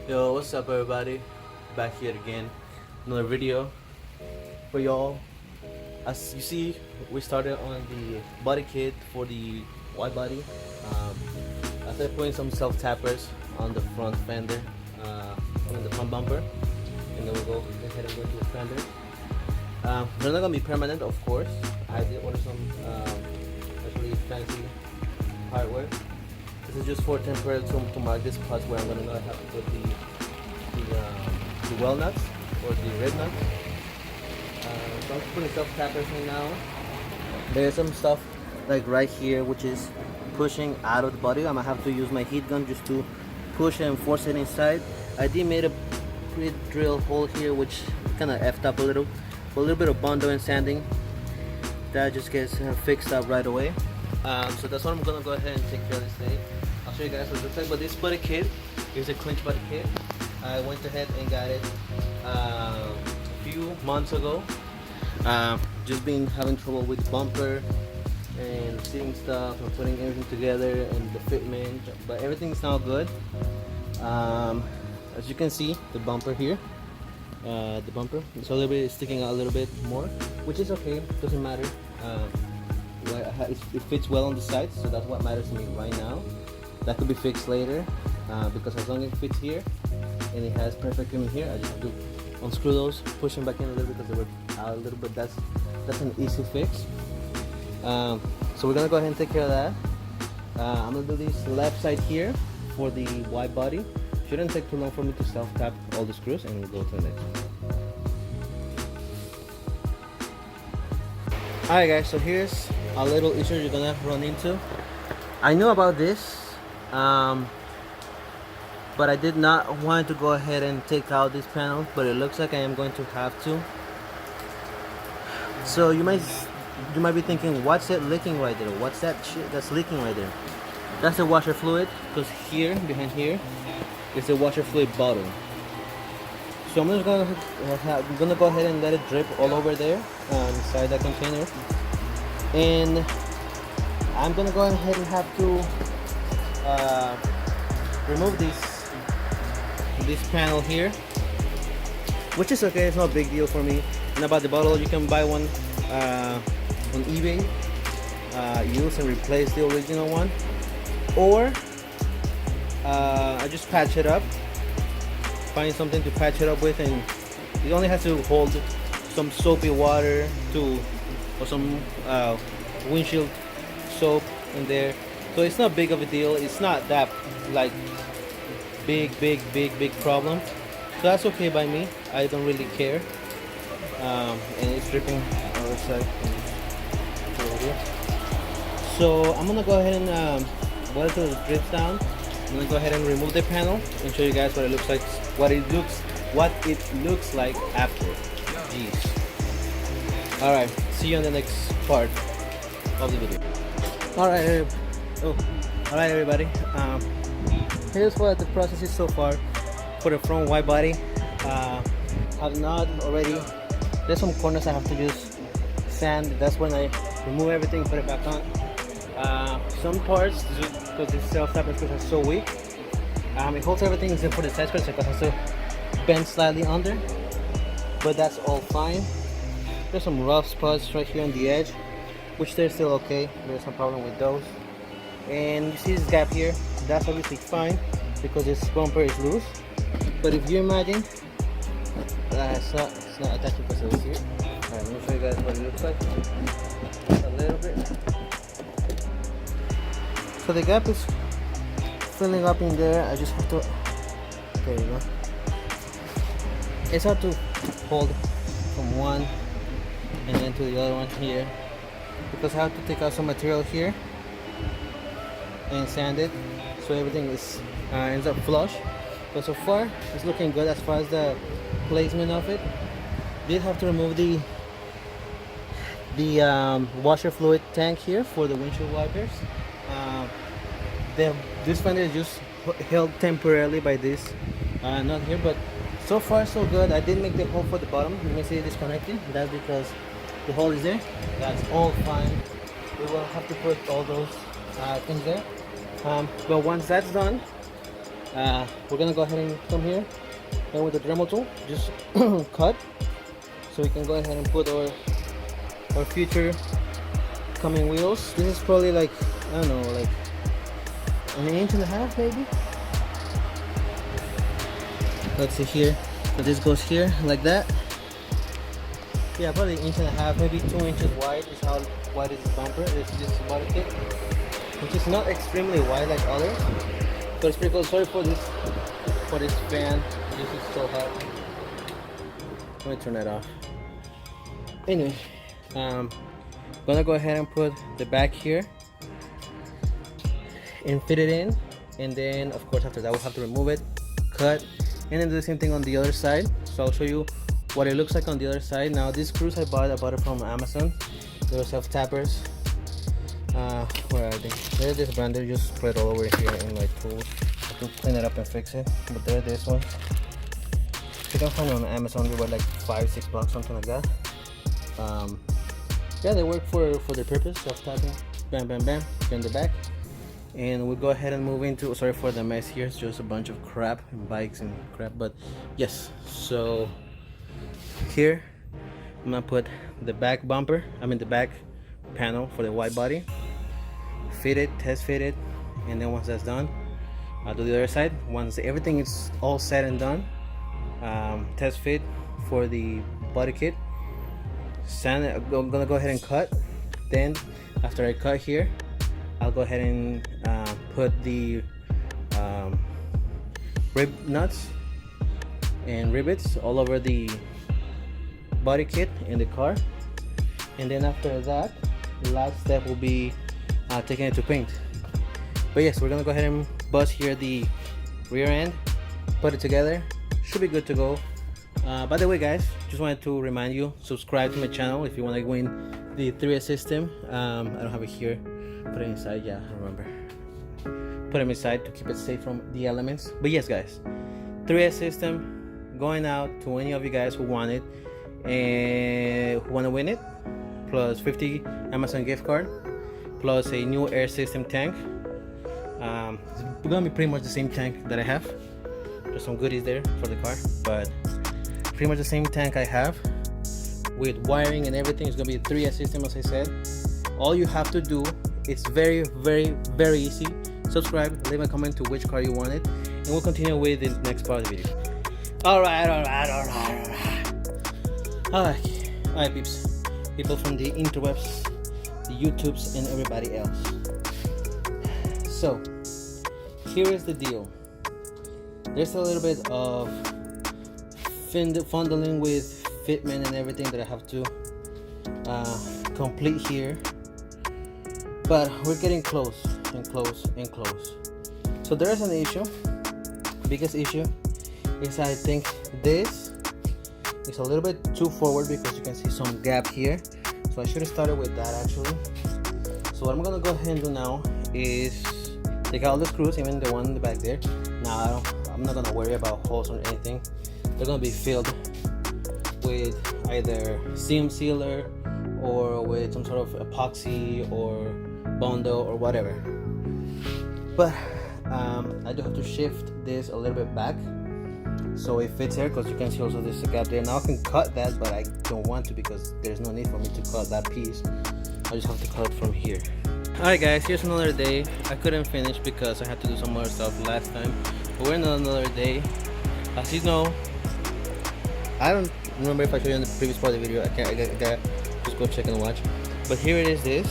Yo, what's up everybody? Back here again. Another video for y'all. As you see, we started on the body kit for the wide body. Um, I started putting some self tappers on the front fender, on the front bumper, and then we'll go ahead and go to the fender. They're not gonna be permanent, of course. I did order some actually fancy hardware. This is just for temporary to mark this part where I'm gonna have to put the well nuts or the red nuts. So I'm putting self tappers in now. There's some stuff like right here which is pushing out of the body. I'm gonna have to use my heat gun just to push and force it inside. I did made a pre-drill hole here which kind of effed up a little. A little bit of bondo and sanding that just gets fixed up right away. So that's what I'm gonna go ahead and take care of this today. I'll show you guys what it looks like. But this body kit is a clinch body kit. I went ahead and got it a few months ago. Just been having trouble with the bumper and seeing stuff and putting everything together and the fitment, but everything's now good. As you can see, the bumper here, the bumper is a little bit sticking out a little bit more, which is okay, doesn't matter. It fits well on the sides, so that's what matters to me right now. That could be fixed later, because as long as it fits here and it has perfect fitment here, I just have to unscrew those, push them back in a little bit because they were out a little bit. That's an easy fix. So we're gonna go ahead and take care of that. I'm gonna do this left side here for the wide body. Shouldn't take too long for me to self tap all the screws, and we'll go to the next one. Alright guys, so here's a little issue you're gonna run into. I knew about this, but I did not want to go ahead and take out this panel, but it looks like I am going to have to. So you might be thinking, what's that leaking right there? What's that shit that's leaking right there? That's the washer fluid, because here, behind here, is the washer fluid bottle. So I'm just gonna go ahead and let it drip all over there inside that container, and I'm gonna go ahead and have to remove this panel here, which is okay. It's not a big deal for me. And about the bottle, you can buy one on eBay, use and replace the original one, or I just patch it up. Find something to patch it up with, and it only has to hold some soapy water or some windshield soap in there. So it's not big of a deal. It's not that like big problem. So that's okay by me. I don't really care. And it's dripping on the side. So I'm gonna go ahead and while it drips down, I'm gonna go ahead and remove the panel and show you guys what it looks like. What it looks like after. Jeez. All right. See you on the next part of the video. All right. All right, everybody. Here's what the process is so far for the front wide body. I've not already. There's some corners I have to just sand. That's when I remove everything, put it back on. Some parts, because the self-tapping screws are so weak, it holds everything except for the side screws because it has to bend slightly under, but that's all fine. There's some rough spots right here on the edge, which they're still okay. There's no problem with those. And you see this gap here, that's obviously fine because this bumper is loose. But if you imagine, it's not attaching because it was here. Alright, let me show you guys what it looks like. Just a little bit. So the gap is filling up in there. I just have to, there you go. It's hard to hold from one and then to the other one here, because I have to take out some material here and sand it so everything is ends up flush. But so far it's looking good as far as the placement of it. Did have to remove the washer fluid tank here for the windshield wipers. This fender is just held temporarily by this not here, but so far so good. I did make the hole for the bottom. You may see it disconnected. That's because the hole is there. That's all fine. We will have to put all those things there. But once that's done, We're gonna go ahead and come here and with the Dremel tool just cut, so we can go ahead and put our future coming wheels. This is probably like, I don't know, like an inch and a half maybe. Let's see here. So this goes here like that. Yeah, probably an inch and a half, maybe 2 inches wide is how wide is this bumper. It's this body kit, which is not extremely wide like others, but it's pretty cool. Sorry for this fan. This is so hot. Let me turn that off. Anyway, gonna go ahead and put the back here and fit it in, and then of course after that we'll have to remove it, cut, and then do the same thing on the other side. So I'll show you what it looks like on the other side. Now these screws I bought it from Amazon. They're self tappers. Where are they? They're this brand. They just spread all over here in my tools. I have to clean it up and fix it. But they're this one. You can find them on Amazon. They were like $5-6, something like that. Yeah, they work for their purpose. Self tapping. Bam, bam, bam. Bend the back. And we'll go ahead and move into, sorry for the mess here, it's just a bunch of crap and bikes and crap, but yes. So here I'm gonna put the back bumper, the back panel for the wide body, fit it, test fit it, and then once that's done, I'll do the other side. Once everything is all said and done, test fit for the body kit, sand it. I'm gonna go ahead and cut. Then after I cut here, I'll go ahead and put the rib nuts and rivets all over the body kit in the car, and then after that, the last step will be taking it to paint. But yes, we're gonna go ahead and bust here the rear end, put it together, should be good to go. By the way guys, just wanted to remind you, subscribe to my channel if you want to win the 3S system. I don't have it here. Put it inside, yeah, I remember. Put them inside to keep it safe from the elements. But yes guys, 3S system going out to any of you guys who want it and who want to win it, plus 50 Amazon gift card, plus a new air system tank. It's gonna be pretty much the same tank that I have. There's some goodies there for the car, but pretty much the same tank I have with wiring and everything. It's gonna be a 3S system, as I said. All you have to do, it's very, very, very easy. Subscribe, leave a comment to which car you wanted, and we'll continue with the next part of the video. Alright, peeps. People from the interwebs, the YouTubes, and everybody else. So, here is the deal. There's a little bit of fondling with fitment and everything that I have to complete here. But we're getting close and close and close. So there is an issue. Biggest issue is I think this is a little bit too forward because you can see some gap here. So I should have started with that actually. So what I'm gonna go ahead and do now is take out all the screws, even the one in the back there. Now I'm not gonna worry about holes or anything. They're gonna be filled with either seam sealer or with some sort of epoxy or Bondo or whatever. But I do have to shift this a little bit back so it fits here, because you can see also there's a gap there. Now I can cut that, but I don't want to because there's no need for me to cut that piece. I just have to cut from here. Alright guys, here's another day. I couldn't finish because I had to do some more stuff last time, but we're in another day. As you know, I don't remember if I showed you in the previous part of the video. I gotta just go check and watch. But here it is. This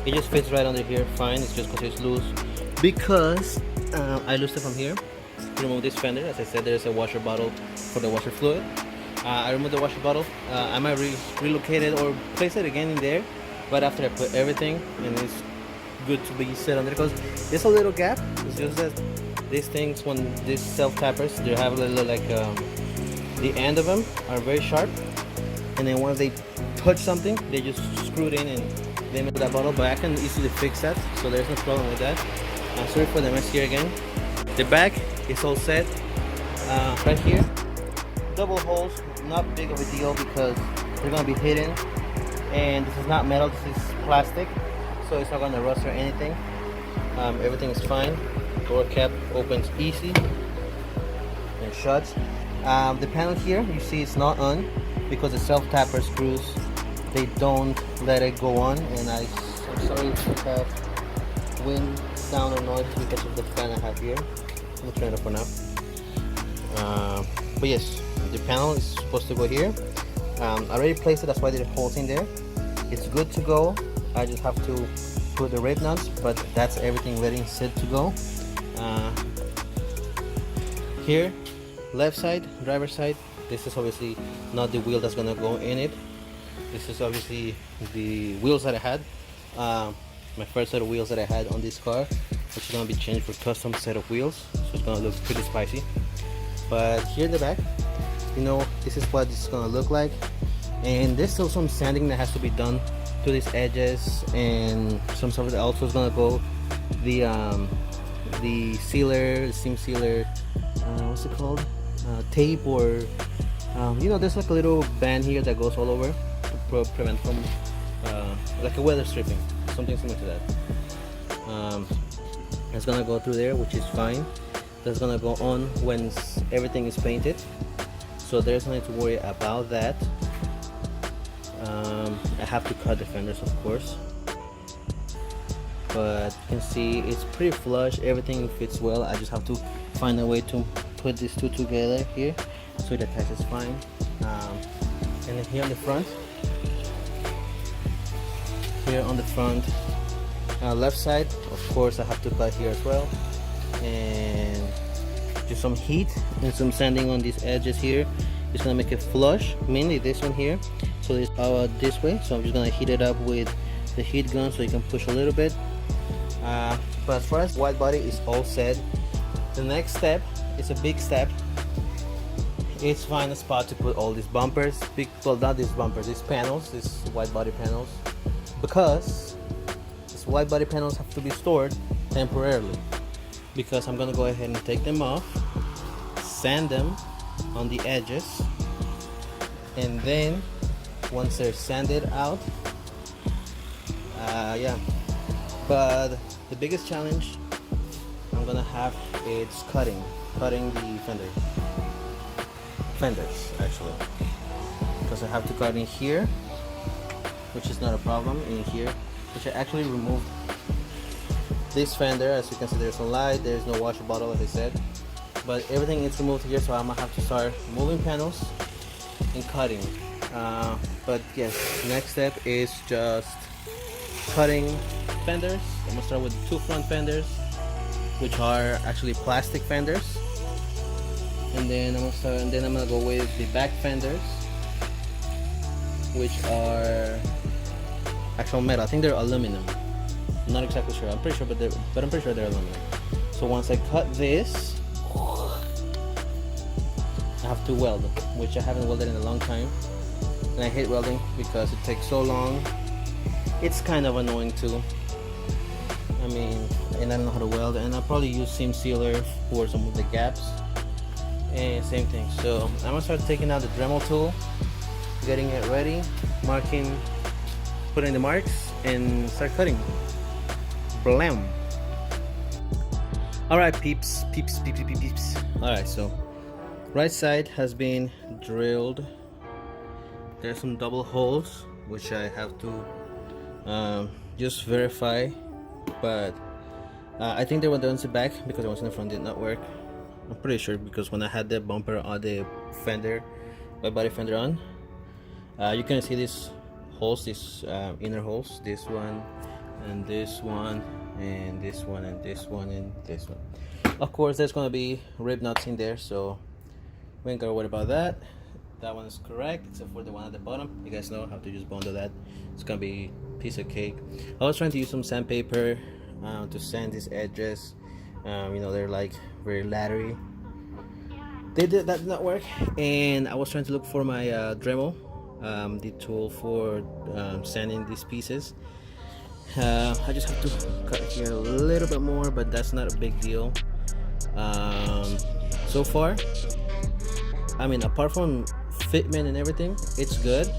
it just fits right under here fine. It's just because it's loose, because I loosed it from here to remove this fender. As I said, there's a washer bottle for the washer fluid. I removed the washer bottle. I might relocate it or place it again in there, but after I put everything, and it's good to be set on there, because there's a little gap. It's just that these things, when these self tappers, they have a little like the end of them are very sharp, and then once they touch something, they just screw it in and they make that bottle. But I can easily fix that, so there's no problem with that. Sorry for the mess here again. The back is all set. Right here, double holes, not big of a deal because they're gonna be hidden, and this is not metal, this is plastic, so it's not gonna rust or anything. Everything is fine. Door cap opens easy and shuts. The panel here, you see it's not on because the self-tapper screws, they don't let it go on, and I'm sorry if you have wind, sound, or noise because of the fan I have here. Let me turn it up for now. But yes, the panel is supposed to go here. I already placed it, that's why there's holes in there. It's good to go. I just have to put the rib nuts, but that's everything ready and set to go. Here, left side, driver side, this is obviously not the wheel that's gonna go in it. This is obviously the wheels that I had, my first set of wheels that I had on this car, which is gonna be changed for custom set of wheels, so it's gonna look pretty spicy. But here in the back, you know, this is what it's gonna look like, and there's still some sanding that has to be done to these edges, and some stuff that also is gonna go the sealer, the seam sealer, what's it called, tape, or you know, there's like a little band here that goes all over to prevent from like a weather stripping, something similar to that. It's gonna go through there, which is fine. That's gonna go on when everything is painted, so there's no need to worry about that. I have to cut the fenders, of course, but you can see it's pretty flush, everything fits well. I just have to find a way to put these two together here so it attaches fine. And then here on the front, left side, of course I have to cut here as well, and just some heat and some sanding on these edges here. It's gonna make it flush, mainly this one here, so it's this way. So I'm just gonna heat it up with the heat gun so you can push a little bit. But as far as wide body is all set, the next step is a big step. It's find a spot to put all these bumpers, well, not these bumpers, these panels, these wide body panels, because these wide body panels have to be stored temporarily, because I'm gonna go ahead and take them off, sand them on the edges, and then once they're sanded out, yeah. But the biggest challenge I'm gonna have is cutting the fenders actually, because I have to cut in here, which is not a problem, in here, which I actually removed this fender. As you can see, there's no light, there's no washer bottle, as I said, but everything is removed here, so I'm gonna have to start moving panels and cutting. But yes, next step is just cutting fenders. I'm gonna start with the two front fenders, which are actually plastic fenders, and then I'm gonna go with the back fenders, which are actual metal. I think they're aluminum. I'm not exactly sure. I'm pretty sure, but I'm pretty sure they're aluminum. So once I cut this, I have to weld, which I haven't welded in a long time, and I hate welding because it takes so long. It's kind of annoying too. I mean, and I don't know how to weld, and I'll probably use seam sealer for some of the gaps, and same thing. So I'm gonna start taking out the Dremel tool, getting it ready, marking, putting the marks, and start cutting. Blam! Alright peeps. Alright, so right side has been drilled. There's some double holes which I have to just verify, but I think they were done to the back because the ones in the front did not work. I'm pretty sure, because when I had the bumper on the fender, my body fender on, you can see these holes, these inner holes, this one and this one and this one and this one and this one. Of course there's gonna be rib nuts in there, so we ain't gotta worry about that. That one is correct, except for the one at the bottom. You guys know how to just bundle that. It's gonna be a piece of cake. I was trying to use some sandpaper to sand these edges. You know, they're like very laddery. That did not work, and I was trying to look for my Dremel, the tool for sanding these pieces. I just have to cut here a little bit more, but that's not a big deal. So far, I mean, apart from fitment and everything, it's good.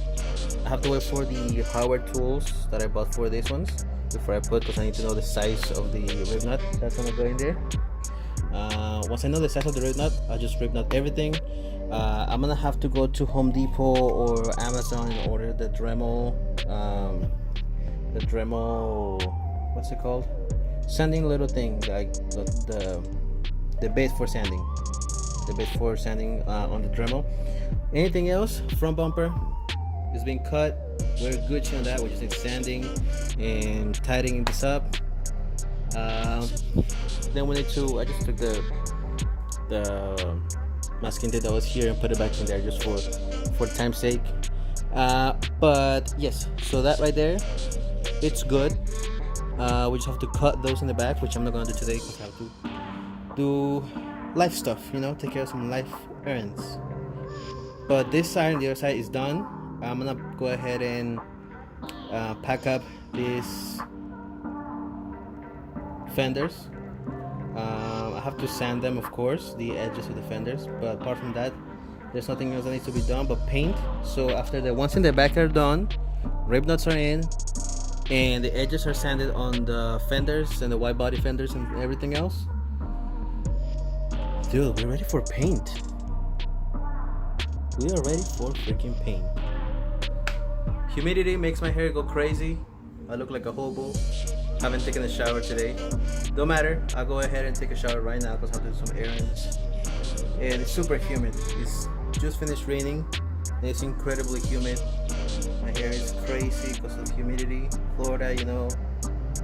I have to wait for the hardware tools that I bought for these ones before I put, because I need to know the size of the rib nut that's gonna go in there. Once I know the size of the rib nut, I'll just rib nut everything. I'm gonna have to go to Home Depot or Amazon and order the Dremel, what's it called? Sanding little thing, like the base for sanding, on the Dremel. Anything else? Front bumper is being cut. We're Gucci on that. We just need sanding and tightening this up. Then we need to. I just took the masking tape that was here and put it back in there just for time's sake. But yes, so that right there, it's good. We just have to cut those in the back, which I'm not gonna do today because I have to do life stuff, take care of some life errands. But this side and the other side is done. I'm gonna go ahead and pack up these fenders. I have to sand them, of course, the edges of the fenders, but apart from that, there's nothing else that needs to be done but paint. So after the ones in the back are done, rib nuts are in, and the edges are sanded on the fenders and the wide body fenders and everything else, dude, we're ready for paint. We are ready for freaking paint. Humidity makes my hair go crazy. I look like a hobo. Haven't taken a shower today. Don't matter, I'll go ahead and take a shower right now because I have to do some errands. And it's super humid. It's just finished raining and it's incredibly humid. My hair is crazy because of humidity. Florida,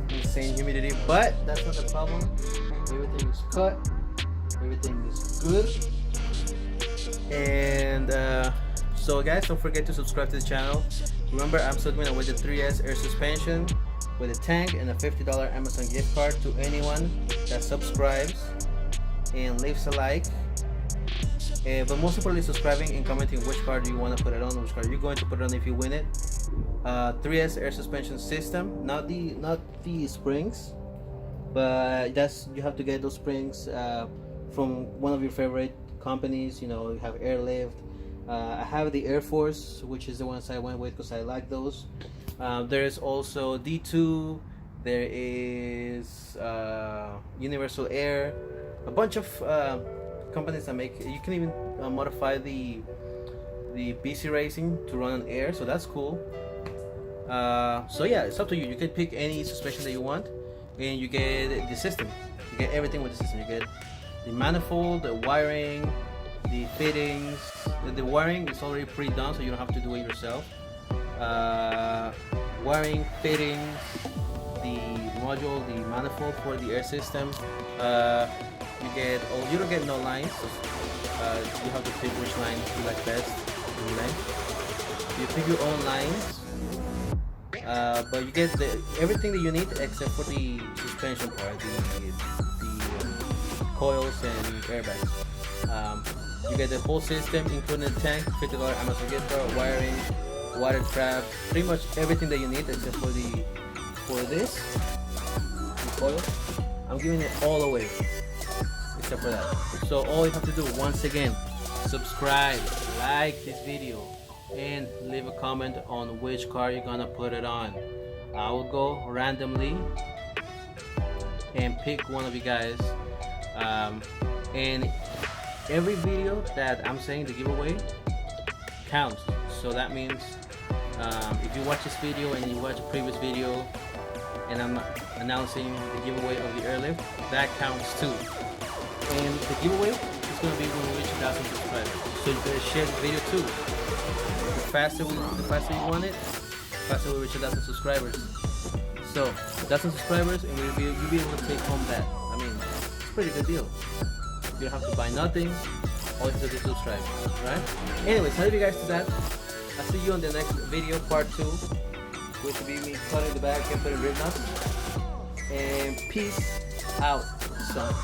insane humidity, but that's not the problem. Everything is cut, everything is good. And so guys, don't forget to subscribe to the channel. Remember, I'm still giving away the 3S air suspension with a tank and a $50 Amazon gift card to anyone that subscribes and leaves a like. But most importantly, subscribing and commenting which car do you want to put it on, which car you're going to put it on if you win it. 3S air suspension system, not the springs, but you have to get those springs from one of your favorite companies. You have Airlift. I have the Air Force, which is the ones I went with because I like those. There's also D2. There is Universal Air. A bunch of companies that make. You can even modify the BC Racing to run on air, so that's cool. So yeah, it's up to you. You can pick any suspension that you want, and you get the system. You get everything with the system. You get the manifold, the wiring, the fittings. The wiring is already pre-done, so you don't have to do it yourself. Wiring, fittings, the module, the manifold for the air system. You don't get no lines. You have to pick which lines you like best. You pick your own lines, but you get everything that you need except for the suspension part, the coils and airbags. You get the whole system, including the tank, $50 Amazon gift card, wiring, water trap, pretty much everything that you need except for the coil. I'm giving it all away except for that. So all you have to do, once again, subscribe, like this video, and leave a comment on which car you're gonna put it on. I will go randomly and pick one of you guys, and every video that I'm saying the giveaway counts. So that means if you watch this video and you watch a previous video and I'm announcing the giveaway of the airlift, that counts too. And the giveaway is going to be when we reach 1,000 subscribers. So you better share the video too. The faster you want it, the faster we reach 1,000 subscribers. So 1,000 subscribers and you'll be able to take home that. I mean, it's a pretty good deal. You don't have to buy nothing. All you have to do is subscribe, right? Anyways, I'll leave you guys to that. I'll see you on the next video, part 2, which will be me cutting the back and putting rib nuts. And peace out, son.